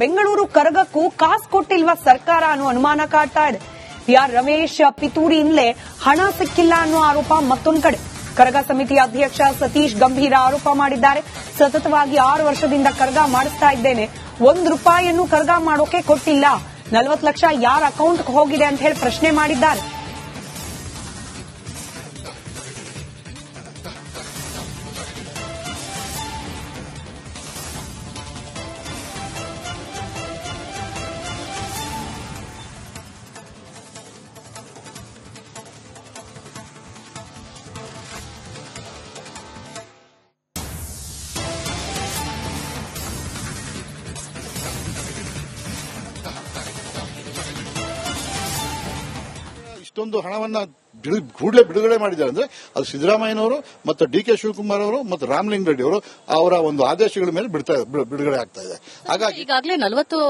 ಬೆಂಗಳೂರು ಕರಗಕ್ಕೂ ಕಾಸು ಕೊಟ್ಟಿಲ್ವಾ ಸರ್ಕಾರ ಅನ್ನೋ ಅನುಮಾನ ಕಾಡ್ತಾ ಇದೆ. ಆರ್ ರಮೇಶ್ ಪಿತೂರಿಯಿಂದಲೇ ಹಣ ಸಿಕ್ಕಿಲ್ಲ ಅನ್ನೋ ಆರೋಪ ಮತ್ತೊಂದು ಕಡೆ. ಕರಗ ಸಮಿತಿಯ ಅಧ್ಯಕ್ಷ ಸತೀಶ್ ಗಂಭೀರ ಆರೋಪ ಮಾಡಿದ್ದಾರೆ. ಸತತವಾಗಿ 6 ವರ್ಷದಿಂದ ಕರಗ ಮಾಡಿಸ್ತಾ ಇದ್ದೇನೆ, ₹1 ಕರಗ ಮಾಡೋಕೆ ಕೊಟ್ಟಿಲ್ಲ, 40 ಲಕ್ಷ ಯಾರ ಅಕೌಂಟ್ಗೆ ಹೋಗಿದೆ ಅಂತ ಹೇಳಿ ಪ್ರಶ್ನೆ ಮಾಡಿದ್ದಾರೆ. ಇಷ್ಟೊಂದು ಹಣವನ್ನ ಕೂಡಲೇ ಬಿಡುಗಡೆ ಮಾಡಿದ್ದಾರೆ ಅಂದ್ರೆ ಅದು ಸಿದ್ದರಾಮಯ್ಯನವರು ಮತ್ತು ಡಿ.ಕೆ. ಶಿವಕುಮಾರ್ ಅವರು ಮತ್ತು ರಾಮಲಿಂಗ ರೆಡ್ಡಿ ಅವರು ಅವರ ಒಂದು ಆದೇಶಗಳ ಮೇಲೆ ಬಿಡುಗಡೆ ಆಗ್ತಾ ಇದೆ. ಹಾಗಾಗಿ ಈಗಾಗಲೇ 40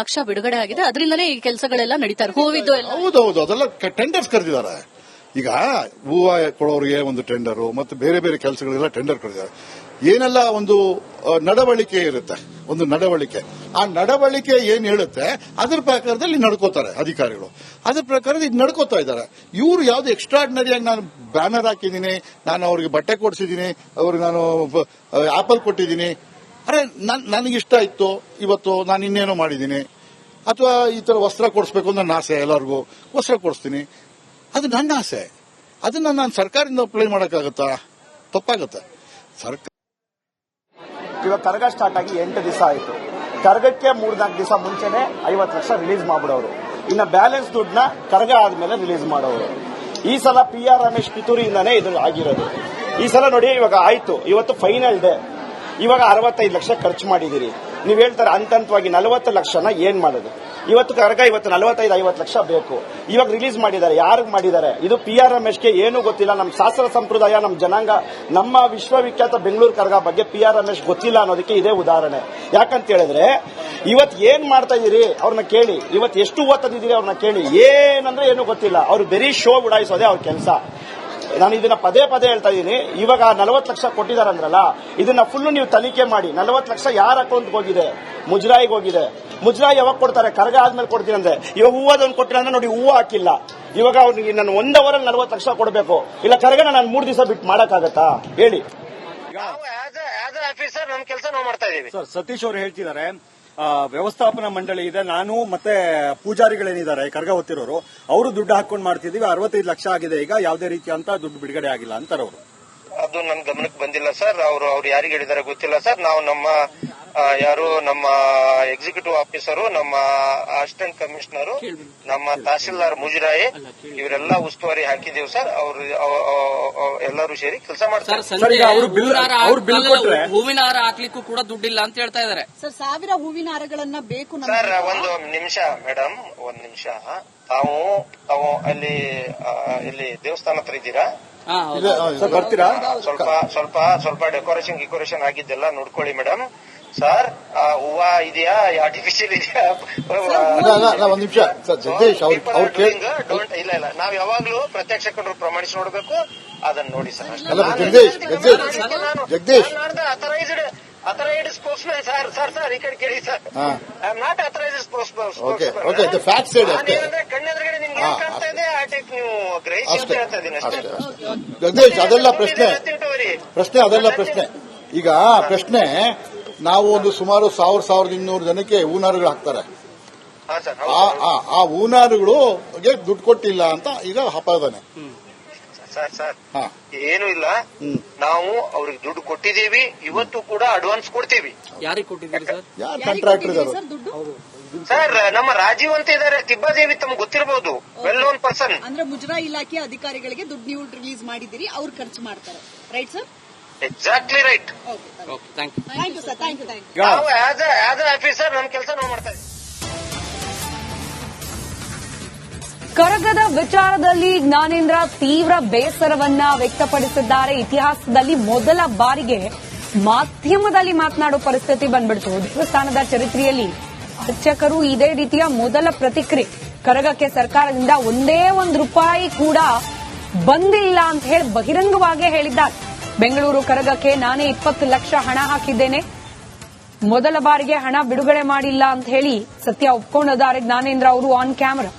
ಲಕ್ಷ ಬಿಡುಗಡೆ ಆಗಿದೆ, ಅದರಿಂದಲೇ ಈ ಕೆಲಸಗಳೆಲ್ಲ ನಡೀತಾರೆ. ಹೂವಿದ್ದು ಹೌದೌದು, ಅದೆಲ್ಲ ಟೆಂಡರ್ಸ್ ಕರೆದಿದ್ದಾರೆ. ಈಗ ಹೂವು ಕೊಡೋರಿಗೆ ಒಂದು ಟೆಂಡರು ಮತ್ತು ಬೇರೆ ಬೇರೆ ಕೆಲಸಗಳೆಲ್ಲ ಟೆಂಡರ್ ಕರೆದಿದ್ದಾರೆ. ಏನೆಲ್ಲ ಒಂದು ನಡವಳಿಕೆ ಇರುತ್ತೆ, ಒಂದು ನಡವಳಿಕೆ, ಆ ನಡವಳಿಕೆ ಏನ್ ಹೇಳುತ್ತೆ ಅದ್ರ ಪ್ರಕಾರದಲ್ಲಿ ನಡ್ಕೋತಾರೆ ಅಧಿಕಾರಿಗಳು. ಅದ್ರ ಪ್ರಕಾರ ಇದು ನಡ್ಕೋತಾ ಇದ್ದಾರೆ. ಇವರು ಯಾವ್ದು ಎಕ್ಸ್ಟ್ರಾರ್ಡಿನರಿಯಾಗಿ ನಾನು ಬ್ಯಾನರ್ ಹಾಕಿದ್ದೀನಿ, ನಾನು ಅವ್ರಿಗೆ ಬಟ್ಟೆ ಕೊಡಿಸಿದ್ದೀನಿ, ಅವ್ರಿಗೆ ನಾನು ಆಪಲ್ ಕೊಟ್ಟಿದ್ದೀನಿ, ಅರೆ ನನಗಿಷ್ಟ ಇತ್ತು, ಇವತ್ತು ನಾನು ಇನ್ನೇನೋ ಮಾಡಿದ್ದೀನಿ, ಅಥವಾ ಈ ತರ ವಸ್ತ್ರ ಕೊಡಿಸ್ಬೇಕು ಅಂತ ನನ್ನ ಆಸೆ, ಎಲ್ಲರಿಗೂ ವಸ್ತ್ರ ಕೊಡಿಸ್ತೀನಿ, ಅದು ನನ್ನ ಆಸೆ. ಅದನ್ನ ನಾನು ಸರ್ಕಾರದಿಂದ ಅಪ್ಲೈ ಮಾಡೋಕ್ಕಾಗತ್ತಾ? ತಪ್ಪಾಗತ್ತೆ. ಸರ್ಕಾರ ಇವಾಗ ಕರಗ ಸ್ಟಾರ್ಟ್ ಆಗಿ 8 ದಿವಸ ಆಯಿತು. ಕರಗಕ್ಕೆ 3-4 ದಿವಸ ಮುಂಚೆನೆ 50 ಲಕ್ಷ ರಿಲೀಸ್ ಮಾಡ್ಬಿಡೋರು. ಇನ್ನು ಬ್ಯಾಲೆನ್ಸ್ ದುಡ್ಡನ್ನ ಕರಗ ಆದ್ಮೇಲೆ ರಿಲೀಸ್ ಮಾಡೋರು. ಈ ಸಲ ಆರ್ ರಮೇಶ್ ಪಿತೂರಿಯಿಂದಾನೇ ಇದು ಆಗಿರೋದು. ಈ ಸಲ ನೋಡಿ, ಇವಾಗ ಆಯ್ತು, ಇವತ್ತು ಫೈನಲ್ ಡೇ, ಇವಾಗ 65 ಲಕ್ಷ ಖರ್ಚು ಮಾಡಿದಿರಿ. ನೀವು ಹೇಳ್ತಾರೆ ಹಂತವಾಗಿ 40 ಲಕ್ಷನ ಏನ್ ಮಾಡೋದು? ಇವತ್ತು ಕರಗ 45-50 ಲಕ್ಷ ಬೇಕು. ಇವಾಗ ರಿಲೀಸ್ ಮಾಡಿದ್ದಾರೆ. ಯಾರಿಗೆ ಮಾಡಿದ್ದಾರೆ? ಇದು ಆರ್ ರಮೇಶ್ಗೆ ಏನೂ ಗೊತ್ತಿಲ್ಲ. ನಮ್ಮ ಶಾಸ್ತ್ರ ಸಂಪ್ರದಾಯ, ನಮ್ಮ ಜನಾಂಗ, ನಮ್ಮ ವಿಶ್ವವಿಖ್ಯಾತ ಬೆಂಗಳೂರು ಕರಗ ಬಗ್ಗೆ ಆರ್ ರಮೇಶ್ ಗೊತ್ತಿಲ್ಲ ಅನ್ನೋದಕ್ಕೆ ಇದೇ ಉದಾಹರಣೆ. ಯಾಕಂತ ಹೇಳಿದ್ರೆ ಇವತ್ತು ಏನ್ ಮಾಡ್ತಾ ಇದೀರಿ ಅವ್ರನ್ನ ಕೇಳಿ, ಇವತ್ತು ಎಷ್ಟು ಓದ್ತಿದ್ದೀರಿ ಅವ್ರನ್ನ ಕೇಳಿ, ಏನಂದ್ರೆ ಏನು ಗೊತ್ತಿಲ್ಲ. ಅವ್ರು ಬರೀ ಶೋ ಉಡಾಯಿಸೋದೇ ಅವ್ರ ಕೆಲಸ. ನಾನು ಇದನ್ನ ಪದೇ ಹೇಳ್ತಾ ಇದ್ದೀನಿ. ಇವಾಗ 40 ಲಕ್ಷ ಕೊಟ್ಟಿದಾರಂದ್ರಲ್ಲ, ಇದನ್ನ ಫುಲ್ ನೀವು ತನಿಖೆ ಮಾಡಿ. 40 ಲಕ್ಷ ಯಾರ ಅಕೌಂಟ್ಗೆ ಹೋಗಿದೆ? ಮುಜರಾಯಿಗೆ ಹೋಗಿದೆ. ಮುಜರಾಯಿ ಯಾವಾಗ ಕೊಡ್ತಾರೆ? ಕರಗ ಆದ್ಮೇಲೆ ಕೊಡ್ತೀನಿ ಅಂದ್ರೆ. ಇವಾಗ ಹೂವದೊಂದು ಕೊಟ್ಟಿಲ್ಲ ಅಂದ್ರೆ ನೋಡಿ, ಹೂವು ಹಾಕಿಲ್ಲ. ಇವಾಗ ಅವ್ರಿಗೆ ನಾನು 1 ಅವರಲ್ಲಿ 40 ಲಕ್ಷ ಕೊಡಬೇಕು. ಇಲ್ಲ ಕರಗನ ನಾನು 3 ದಿವಸ ಬಿಟ್ಟು ಮಾಡಕ್ಕಾಗತ್ತಾ ಹೇಳಿ? ಆಫೀಸರ್ ನಮ್ಮ ಕೆಲಸ ನಾವು ಮಾಡ್ತಾ ಇದೀವಿ. ಸರ್, ಸತೀಶ್ ಅವರು ಹೇಳ್ತಿದ್ದಾರೆ, ವ್ಯವಸ್ಥಾಪನಾ ಮಂಡಳಿ ಇದೆ, ನಾನು ಮತ್ತೆ ಪೂಜಾರಿಗಳೇನಿದ್ದಾರೆ ಕರಗ ಹೊತ್ತಿರೋರು, ಅವರು ದುಡ್ಡು ಹಾಕೊಂಡು ಮಾಡ್ತಿದೀವಿ, 65 ಲಕ್ಷ ಆಗಿದೆ, ಈಗ ಯಾವುದೇ ರೀತಿ ಅಂತ ದುಡ್ಡು ಬಿಡುಗಡೆ ಆಗಿಲ್ಲ ಅಂತಾರೆ ಅವರು. ಅದು ನನ್ನ ಗಮನಕ್ಕೆ ಬಂದಿಲ್ಲ ಸರ್. ಅವರು ಯಾರಿಗೆ ಹೇಳಿದಾರೆ ಗೊತ್ತಿಲ್ಲ ಸರ್. ನಾವು ನಮ್ಮ ನಮ್ಮ ಎಕ್ಸಿಕ್ಯೂಟಿವ್ ಆಫೀಸರು, ನಮ್ಮ ಅಸಿಸ್ಟೆಂಟ್ ಕಮಿಷನರು, ನಮ್ಮ ತಹಸೀಲ್ದಾರ್ ಮುಜರಾಯಿ, ಇವರೆಲ್ಲ ಉಸ್ತುವಾರಿ ಹಾಕಿದೀವಿ ಸರ್. ಅವರು ಎಲ್ಲರೂ ಸೇರಿ ಕೆಲಸ ಮಾಡ್ತಾರೆ. ಹೂವಿನ ಹಾರ ಹಾಕ್ಲಿಕ್ಕೂ ಕೂಡ ದುಡ್ಡಿಲ್ಲ ಅಂತ ಹೇಳ್ತಾ ಇದ್ದಾರೆ ಸರ್. 1000 ಹೂವಿನ ಹಾರಗಳನ್ನ ಬೇಕು ಸರ್. ಒಂದು ನಿಮಿಷ ಮೇಡಮ್, ಒಂದ್ ನಿಮಿಷ. ತಾವು ಇಲ್ಲಿ ದೇವಸ್ಥಾನ ಹತ್ರ ಇದ್ದೀರಾ? ಬರ್ತೀರಾ? ಸ್ವಲ್ಪ ಡೆಕೋರೇಷನ್ ಆಗಿದ್ದೆಲ್ಲ ನೋಡ್ಕೊಳ್ಳಿ ಮೇಡಮ್. ಸರ್, ಹೂವ ಇದೆಯಾ, ಆರ್ಟಿಫಿಷಿಯಲ್ ಇದೆಯಾ? ಒಂದ್ ನಿಮಿಷ ಜಗದೀಶ್ ಇಲ್ಲ, ನಾವ್ ಯಾವಾಗ್ಲೂ ಪ್ರತ್ಯಕ್ಷ ಕಂಡ್ರು ಪ್ರಮಾಣಿಸಿ ನೋಡ್ಬೇಕು. ಅದನ್ನ ನೋಡಿ sir. Jagadish authorised spokesman sir. ಈ ಕಡೆ ಕೇಳಿ sir. I am not authorised spokesman. ಕಣ್ಣೆದುರುಗಡೆ ನಿಮ್ಗೆ ಏನ್ ಕಾಣ್ತಾ ಇದೆ ಆ ಟೈಪ್ ನೀವು ಗ್ರಹಿಸಿ ಅಂತ ಹೇಳ್ತಾ ಇದ್ದೀನಿ ಅಷ್ಟೇ. ಜಗದೀಶ್, ಅದೆಲ್ಲ ಪ್ರಶ್ನೆ ಅದೆಲ್ಲ ಪ್ರಶ್ನೆ. ಈಗ ಪ್ರಶ್ನೆ, ನಾವು ಒಂದು ಸುಮಾರು 1,200 ಜನಕ್ಕೆ ಹೂನಾರುಗಳು ಹಾಕ್ತಾರೆ. ಆ ಹೂನಾರುಗಳಿಗೆ ದುಡ್ಡು ಕೊಟ್ಟಿಲ್ಲ ಅಂತ ಈಗ ಹಪಾದಾನೆ. ಸರ್ ಏನು ಇಲ್ಲ, ನಾವು ಅವ್ರಿಗೆ ದುಡ್ಡು ಕೊಟ್ಟಿದ್ದೀವಿ. ಇವತ್ತು ಕೂಡ ಅಡ್ವಾನ್ಸ್ ಕೊಡ್ತೀವಿ. ಯಾರಿಗೆ ಕೊಟ್ಟಿದ್ದೀರಿ ಸರ್? ಯಾರು ಕಾಂಟ್ರಾಕ್ಟರ್ ಇದ್ದಾರೆ ಸರ್? ನಮ್ಮ ರಾಜೀವ್ ಅಂತ ಇದ್ದಾರೆ, ತಿಬ್ಬಾದೇವಿ, ತಮ್ಗೆ ಗೊತ್ತಿರಬಹುದು, ವೆಲ್ ನೋನ್ ಪರ್ಸನ್. ಅಂದ್ರೆ ಮುಜರಾಯಿ ಇಲಾಖೆ ಅಧಿಕಾರಿಗಳಿಗೆ ದುಡ್ಡು ನೀವು ರಿಲೀಸ್ ಮಾಡಿದಿರಿ, ಅವ್ರು ಖರ್ಚು ಮಾಡ್ತಾರೆ, right sir? Exactly right. Thank you sir. Thank you. ನಾವು ಆಸ್ ಅ ಆಫೀಸರ್ ನಮ್ಮ ಕೆಲಸ ನಾವು ಮಾಡ್ತಾ ಇದ್ದೀವಿ. ಕರಗದ ವಿಚಾರದಲ್ಲಿ ಜ್ಞಾನೇಂದ್ರ ತೀವ್ರ ಬೇಸರವನ್ನ ವ್ಯಕ್ತಪಡಿಸಿದ್ದಾರೆ. ಇತಿಹಾಸದಲ್ಲಿ ಮೊದಲ ಬಾರಿಗೆ ಮಾಧ್ಯಮದಲ್ಲಿ ಮಾತನಾಡೋ ಪರಿಸ್ಥಿತಿ ಬಂದ್ಬಿಡ್ತು. ದೇವಸ್ಥಾನದ ಚರಿತ್ರೆಯಲ್ಲಿ ಅರ್ಚಕರು ಇದೇ ರೀತಿಯ ಮೊದಲ ಪ್ರತಿಕ್ರಿಯೆ. ಕರಗಕ್ಕೆ ಸರ್ಕಾರದಿಂದ ₹1 ಕೂಡ ಬಂದಿಲ್ಲ ಅಂತ ಹೇಳಿ ಬಹಿರಂಗವಾಗಿ ಹೇಳಿದ್ದಾರೆ. ಬೆಂಗಳೂರು ಕರಗಕ್ಕೆ ನಾನೇ 20 ಲಕ್ಷ ಹಣ ಹಾಕಿದ್ದೇನೆ, ಮೊದಲ ಬಾರಿಗೆ ಹಣ ಬಿಡುಗಡೆ ಮಾಡಿಲ್ಲ ಅಂತ ಹೇಳಿ ಸತ್ಯ ಒಪ್ಕೊಂಡಿದ್ದಾರೆ ಜ್ಞಾನೇಂದ್ರ ಅವರು ಆನ್ ಕ್ಯಾಮರಾ.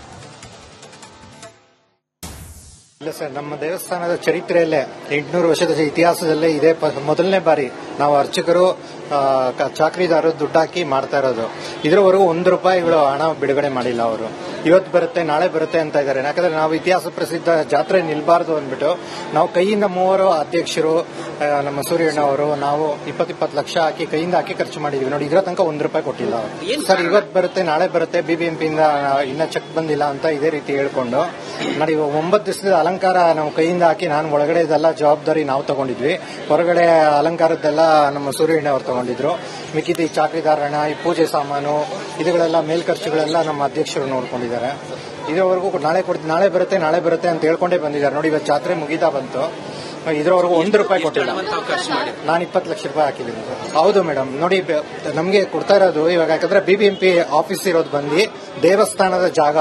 ಇಲ್ಲ ಸರ್, ನಮ್ಮ ದೇವಸ್ಥಾನದ ಚರಿತ್ರೆಯಲ್ಲೇ 800 ವರ್ಷದ ಇತಿಹಾಸದಲ್ಲೇ ಇದೇ ಮೊದಲನೇ ಬಾರಿ ನಾವು ಅರ್ಚಕರು ಚಾಕರಿದಾರರು ದುಡ್ಡು ಹಾಕಿ ಮಾಡ್ತಾ ಇರೋದು. ಇದರವರೆಗೂ ₹1 ಹಣ ಬಿಡುಗಡೆ ಮಾಡಿಲ್ಲ ಅವರು. ಇವತ್ತು ಬರುತ್ತೆ ನಾಳೆ ಬರುತ್ತೆ ಅಂತ ಇದ್ದಾರೆ. ಯಾಕಂದ್ರೆ ನಾವು ಇತಿಹಾಸ ಪ್ರಸಿದ್ಧ ಜಾತ್ರೆ ನಿಲ್ಬಾರ್ದು ಅಂದ್ಬಿಟ್ಟು ನಾವು ಕೈಯಿಂದ 3 ಅಧ್ಯಕ್ಷರು, ನಮ್ಮ ಸೂರ್ಯಣ್ಣ ಅವರು, ನಾವು 20 ಲಕ್ಷ ಹಾಕಿ ಕೈಯಿಂದ ಹಾಕಿ ಖರ್ಚು ಮಾಡಿದ್ವಿ ನೋಡಿ. ಇದರ ತನಕ ₹1 ಕೊಟ್ಟಿಲ್ಲ ಅವರು. ಸರ್, ಇವತ್ತು ಬರುತ್ತೆ ನಾಳೆ ಬರುತ್ತೆ, ಬಿಬಿಎಂಪಿಯಿಂದ ಇನ್ನ ಚೆಕ್ ಬಂದಿಲ್ಲ ಅಂತ ಇದೇ ರೀತಿ ಹೇಳ್ಕೊಂಡು ನೋಡಿ 9 ದಿವಸದ ಅಲಂಕಾರ ನಾವು ಕೈಯಿಂದ ಹಾಕಿ, ನಾನು ಒಳಗಡೆ ಇದೆಲ್ಲ ಜವಾಬ್ದಾರಿ ನಾವು ತಗೊಂಡಿದ್ವಿ, ಹೊರಗಡೆ ಅಲಂಕಾರದ್ದೆಲ್ಲ ನಮ್ಮ ಸೂರ್ಯಣ್ಣ ಅವರು ತಗೊಂಡಿದ್ರು. ಮಿಕ್ಕಿದ ಈ ಚಾಕರಿದಾರ ಹಣ, ಈ ಪೂಜೆ ಸಾಮಾನು, ಇದುಗಳೆಲ್ಲ ಮೇಲ್ಖರ್ಚುಗಳೆಲ್ಲ ನಮ್ಮ ಅಧ್ಯಕ್ಷರು ನೋಡ್ಕೊಂಡಿದ್ದಾರೆ. ಇದುವರೆಗೂ ನಾಳೆ ಬರುತ್ತೆ ಅಂತ ಹೇಳ್ಕೊಂಡೇ ಬಂದಿದ್ದಾರೆ ನೋಡಿ. ಇವತ್ತು ಜಾತ್ರೆ ಮುಗಿತಾ ಬಂತು, ಇದ್ರವರೆಗೂ ₹1 ಕೊಟ್ಟಿಲ್ಲ. ನಾನು 20 ಲಕ್ಷ ರೂಪಾಯಿ ಹಾಕಿದ್ದೀನಿ. ಹೌದು ಮೇಡಮ್, ನೋಡಿ ನಮಗೆ ಕೊಡ್ತಾ ಇರೋದು ಇವಾಗ, ಯಾಕಂದ್ರೆ ಬಿಬಿಎಂಪಿ ಆಫೀಸ್ ಇರೋದು ಬಂದು ದೇವಸ್ಥಾನದ ಜಾಗ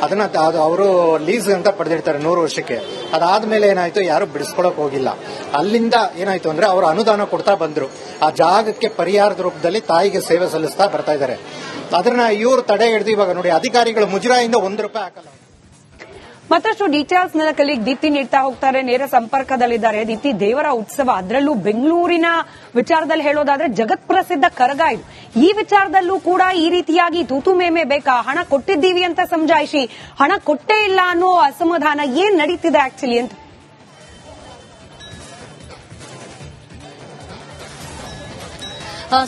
ಅದನ್ನ ಅವರು ಲೀಸ್ ಅಂತ ಪಡೆದಿರ್ತಾರೆ 100 ವರ್ಷಕ್ಕೆ. ಅದಾದ್ಮೇಲೆ ಏನಾಯ್ತು, ಯಾರು ಬಿಡಿಸ್ಕೊಳಕ್ ಹೋಗಿಲ್ಲ. ಅಲ್ಲಿಂದ ಏನಾಯ್ತು ಅಂದ್ರೆ ಅವರು ಅನುದಾನ ಕೊಡ್ತಾ ಬಂದ್ರು. ಆ ಜಾಗಕ್ಕೆ ಪರಿಹಾರದ ರೂಪದಲ್ಲಿ ತಾಯಿಗೆ ಸೇವೆ ಸಲ್ಲಿಸ್ತಾ ಬರ್ತಾ ಇದ್ದಾರೆ. ಅದನ್ನ ಇವರು ತಡೆ ಹಿಡಿದು ಇವಾಗ ನೋಡಿ ಅಧಿಕಾರಿಗಳು ಮುಜರಾಯಿಂದ ₹1 ಹಾಕಲ್ಲ. ಮತ್ತಷ್ಟು ಡೀಟೇಲ್ಸ್ ನನ್ನ ಕಲಿಗೆ ದೀಪ್ತಿ ನೀಡ್ತಾ ಹೋಗ್ತಾರೆ. ನೇರ ಸಂಪರ್ಕದಲ್ಲಿದ್ದಾರೆ. ದೀಪ್ತಿ, ದೇವರ ಉತ್ಸವ, ಅದರಲ್ಲೂ ಬೆಂಗಳೂರಿನ ವಿಚಾರದಲ್ಲಿ ಹೇಳೋದಾದ್ರೆ ಜಗತ್ ಪ್ರಸಿದ್ಧ ಕರಗ ಇದು. ಈ ವಿಚಾರದಲ್ಲೂ ಕೂಡ ಈ ರೀತಿಯಾಗಿ ತೂತು ಮೇಮೆ ಬೇಕಾ? ಹಣ ಕೊಟ್ಟಿದ್ದೀವಿ ಅಂತ ಸಮಜಾಯಿಸಿ ಹಣ ಕೊಟ್ಟೇ ಇಲ್ಲ ಅನ್ನೋ ಅಸಮಾಧಾನ ಏನ್ ನಡೀತಿದೆ ಆಕ್ಚುಲಿ ಅಂತ?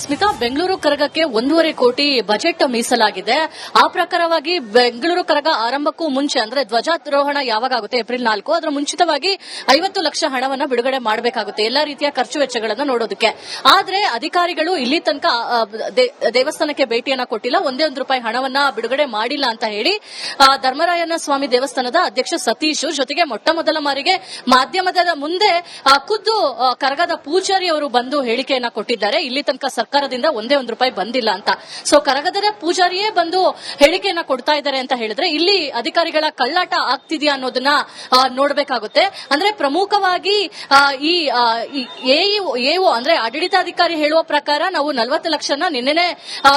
ಸ್ಮಿತಾ, ಬೆಂಗಳೂರು ಕರಗಕ್ಕೆ 1.5 ಕೋಟಿ ಬಜೆಟ್ ಮೀಸಲಾಗಿದೆ. ಆ ಪ್ರಕಾರವಾಗಿ ಬೆಂಗಳೂರು ಕರಗ ಆರಂಭಕ್ಕೂ ಮುಂಚೆ ಅಂದ್ರೆ ಧ್ವಜಾರೋಹಣ ಯಾವಾಗ ಆಗುತ್ತೆ, ಏಪ್ರಿಲ್ 4, ಅದರ ಮುಂಚಿತವಾಗಿ 50 ಲಕ್ಷ ಹಣವನ್ನ ಬಿಡುಗಡೆ ಮಾಡಬೇಕಾಗುತ್ತೆ ಎಲ್ಲಾ ರೀತಿಯ ಖರ್ಚು ವೆಚ್ಚಗಳನ್ನು ನೋಡೋದಕ್ಕೆ. ಆದ್ರೆ ಅಧಿಕಾರಿಗಳು ಇಲ್ಲಿ ತನಕ ದೇವಸ್ಥಾನಕ್ಕೆ ಭೇಟಿಯನ್ನ ಕೊಟ್ಟಿಲ್ಲ, ₹1 ಹಣವನ್ನ ಬಿಡುಗಡೆ ಮಾಡಿಲ್ಲ ಅಂತ ಹೇಳಿ ಧರ್ಮರಾಯನ ಸ್ವಾಮಿ ದೇವಸ್ಥಾನದ ಅಧ್ಯಕ್ಷ ಸತೀಶ್ ಜೊತೆಗೆ ಮೊಟ್ಟ ಮೊದಲ ಬಾರಿಗೆ ಮಾಧ್ಯಮದ ಮುಂದೆ ಖುದ್ದು ಕರಗದ ಪೂಜಾರಿ ಅವರು ಬಂದು ಹೇಳಿಕೆಯನ್ನ ಕೊಟ್ಟಿದ್ದಾರೆ. ಇಲ್ಲಿ ತನಕ ಸರ್ಕಾರದಿಂದ ₹1 ಬಂದಿಲ್ಲ ಅಂತ. ಸೊ ಕರಗದ ಪೂಜಾರಿಯೇ ಬಂದು ಹೇಳಿಕೆಯನ್ನ ಕೊಡ್ತಾ ಇದ್ದಾರೆ ಅಂತ ಹೇಳಿದ್ರೆ ಇಲ್ಲಿ ಅಧಿಕಾರಿಗಳ ಕಳ್ಳಾಟ ಆಗ್ತಿದೆಯಾ ಅನ್ನೋದನ್ನ ನೋಡಬೇಕಾಗುತ್ತೆ. ಅಂದ್ರೆ ಪ್ರಮುಖವಾಗಿ ಈ ಎಒ ಅಂದ್ರೆ ಆಡಳಿತಾಧಿಕಾರಿ ಹೇಳುವ ಪ್ರಕಾರ ನಾವು 40 ಲಕ್ಷನ ನಿನ್ನೆನೆ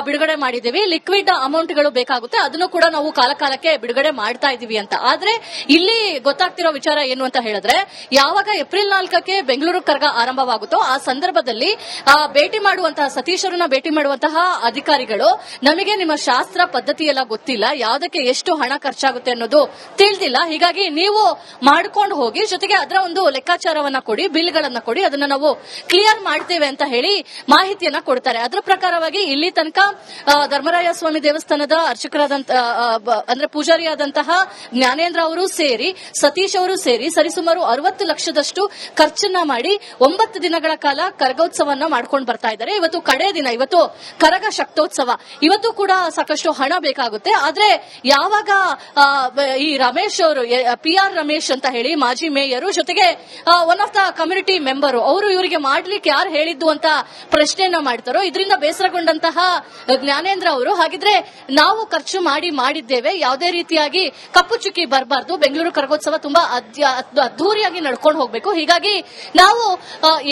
ಬಿಡುಗಡೆ ಮಾಡಿದ್ದೀವಿ, ಲಿಕ್ವಿಡ್ ಅಮೌಂಟ್ಗಳು ಬೇಕಾಗುತ್ತೆ, ಅದನ್ನು ಕೂಡ ನಾವು ಕಾಲಕಾಲಕ್ಕೆ ಬಿಡುಗಡೆ ಮಾಡ್ತಾ ಇದೀವಿ ಅಂತ. ಆದ್ರೆ ಇಲ್ಲಿ ಗೊತ್ತಾಗ್ತಿರೋ ವಿಚಾರ ಏನು ಅಂತ ಹೇಳಿದ್ರೆ, ಯಾವಾಗ ಏಪ್ರಿಲ್ 4ಕ್ಕೆ ಬೆಂಗಳೂರು ಕರಗ ಆರಂಭವಾಗುತ್ತೋ ಆ ಸಂದರ್ಭದಲ್ಲಿ ಭೇಟಿ ಮಾಡುವಂತಹ ಸತೀಶರನ್ನ ಭೇಟಿ ಮಾಡುವಂತಹ ಅಧಿಕಾರಿಗಳು ನಮಗೆ ನಿಮ್ಮ ಶಾಸ್ತ್ರ ಪದ್ಧತಿ ಎಲ್ಲ ಗೊತ್ತಿಲ್ಲ, ಯಾವುದಕ್ಕೆ ಎಷ್ಟು ಹಣ ಖರ್ಚಾಗುತ್ತೆ ಅನ್ನೋದು ತಿಳಿದಿಲ್ಲ, ಹೀಗಾಗಿ ನೀವು ಮಾಡ್ಕೊಂಡು ಹೋಗಿ, ಜೊತೆಗೆ ಅದರ ಒಂದು ಲೆಕ್ಕಾಚಾರವನ್ನ ಕೊಡಿ, ಬಿಲ್ಗಳನ್ನ ಕೊಡಿ, ಅದನ್ನ ನಾವು ಕ್ಲಿಯರ್ ಮಾಡ್ತೇವೆ ಅಂತ ಹೇಳಿ ಮಾಹಿತಿಯನ್ನ ಕೊಡ್ತಾರೆ. ಅದರ ಪ್ರಕಾರವಾಗಿ ಇಲ್ಲಿ ತನಕ ಧರ್ಮರಾಯ ಸ್ವಾಮಿ ದೇವಸ್ಥಾನದ ಅರ್ಚಕರಾದಂತ ಅಂದ್ರೆ ಪೂಜಾರಿಯಾದಂತಹ ಜ್ಞಾನೇಂದ್ರ ಅವರು ಸೇರಿ ಸತೀಶ್ ಅವರು ಸೇರಿ ಸರಿಸುಮಾರು 60 ಲಕ್ಷದಷ್ಟು ಖರ್ಚನ್ನ ಮಾಡಿ 9 ದಿನಗಳ ಕಾಲ ಕರಗೋತ್ಸವನ್ನ ಮಾಡ್ಕೊಂಡು ಬರ್ತಾ ಇದ್ದಾರೆ. ಇವತ್ತು ಕಡೆ ದಿನ, ಇವತ್ತು ಕರಗ ಶಕ್ತೋತ್ಸವ, ಇವತ್ತು ಕೂಡ ಸಾಕಷ್ಟು ಹಣ ಬೇಕಾಗುತ್ತೆ. ಆದ್ರೆ ಯಾವಾಗ ಈ ರಮೇಶ್ ಅವರು PR ರಮೇಶ್ ಅಂತ ಹೇಳಿ ಮಾಜಿ ಮೇಯರ್ ಜೊತೆಗೆ one of the community member ಅವರು ಇವರಿಗೆ ಮಾಡ್ಲಿಕ್ಕೆ ಯಾರು ಹೇಳಿದ್ದು ಅಂತ ಪ್ರಶ್ನೆಯನ್ನ ಮಾಡ್ತಾರೋ, ಇದರಿಂದ ಬೇಸರಗೊಂಡಂತಹ ಜ್ಞಾನೇಂದ್ರ ಅವರು ಹಾಗಿದ್ರೆ ನಾವು ಖರ್ಚು ಮಾಡಿದ್ದೇವೆ, ಯಾವುದೇ ರೀತಿಯಾಗಿ ಕಪ್ಪು ಚುಕ್ಕಿ ಬರಬಾರ್ದು, ಬೆಂಗಳೂರು ಕರಗೋತ್ಸವ ತುಂಬಾ ಅದ್ದೂರಿಯಾಗಿ ನಡ್ಕೊಂಡು ಹೋಗ್ಬೇಕು, ಹೀಗಾಗಿ ನಾವು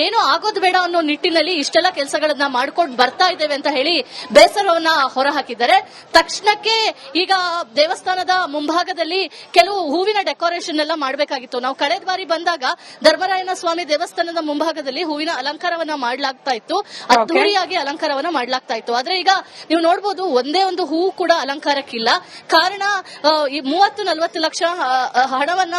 ಏನು ಆಗೋದು ಬೇಡ ಅನ್ನೋ ನಿಟ್ಟಿನಲ್ಲಿ ಇಷ್ಟೆಲ್ಲ ಕೆಲಸಗಳನ್ನ ಮಾಡ್ಕೊಂಡು ಬರ್ತಾ ಇದ್ದೇವೆ ಅಂತ ಹೇಳಿ ಬೇಸರವನ್ನ ಹೊರಹಾಕಿದ್ದಾರೆ. ತಕ್ಷಣಕ್ಕೆ ಈಗ ದೇವಸ್ಥಾನದ ಮುಂಭಾಗದಲ್ಲಿ ಕೆಲವು ಹೂವಿನ ಡೆಕೋರೇಷನ್ ಎಲ್ಲ ಮಾಡಬೇಕಾಗಿತ್ತು. ನಾವು ಕಳೆದ ಬಾರಿ ಬಂದಾಗ ಧರ್ಮರಾಯನ ಸ್ವಾಮಿ ದೇವಸ್ಥಾನದ ಮುಂಭಾಗದಲ್ಲಿ ಹೂವಿನ ಅಲಂಕಾರವನ್ನ ಮಾಡಲಾಗ್ತಾ ಇತ್ತು, ಅದ್ದೂರಿಯಾಗಿ ಅಲಂಕಾರವನ್ನ ಮಾಡಲಾಗ್ತಾ ಇತ್ತು. ಆದ್ರೆ ಈಗ ನೀವು ನೋಡಬಹುದು ಒಂದೇ ಒಂದು ಹೂ ಕೂಡ ಅಲಂಕಾರಕ್ಕಿಲ್ಲ. ಕಾರಣ ಈ 30-40 ಲಕ್ಷ ಹಣವನ್ನ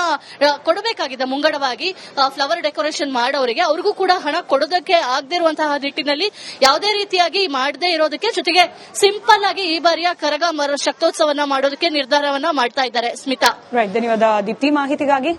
ಕೊಡಬೇಕಾಗಿದೆ ಮುಂಗಡವಾಗಿ ಫ್ಲವರ್ ಡೆಕೋರೇಷನ್ ಮಾಡೋರಿಗೆ, ಅವ್ರಿಗೂ ಕೂಡ ಹಣ ಕೊಡೋದಕ್ಕೆ ಆಗದೇ ಇರುವಂತಹ ನಿಟ್ಟಿನಲ್ಲಿ ಯಾವುದೇ ರೀತಿಯಾಗಿ ಮಾಡದೇ ಇರೋದಕ್ಕೆ, ಜೊತೆಗೆ ಸಿಂಪಲ್ ಆಗಿ ಈ ಬಾರಿಯ ಕರಗ ಶಕ್ತೋತ್ಸವನ್ನ ಮಾಡೋದಕ್ಕೆ ನಿರ್ಧಾರವನ್ನ ಮಾಡ್ತಾ ಇದ್ದಾರೆ. ಸ್ಮಿತಾ, ಧನ್ಯವಾದ ದೀಪ್ತಿ ಮಾಹಿತಿಗಾಗಿ.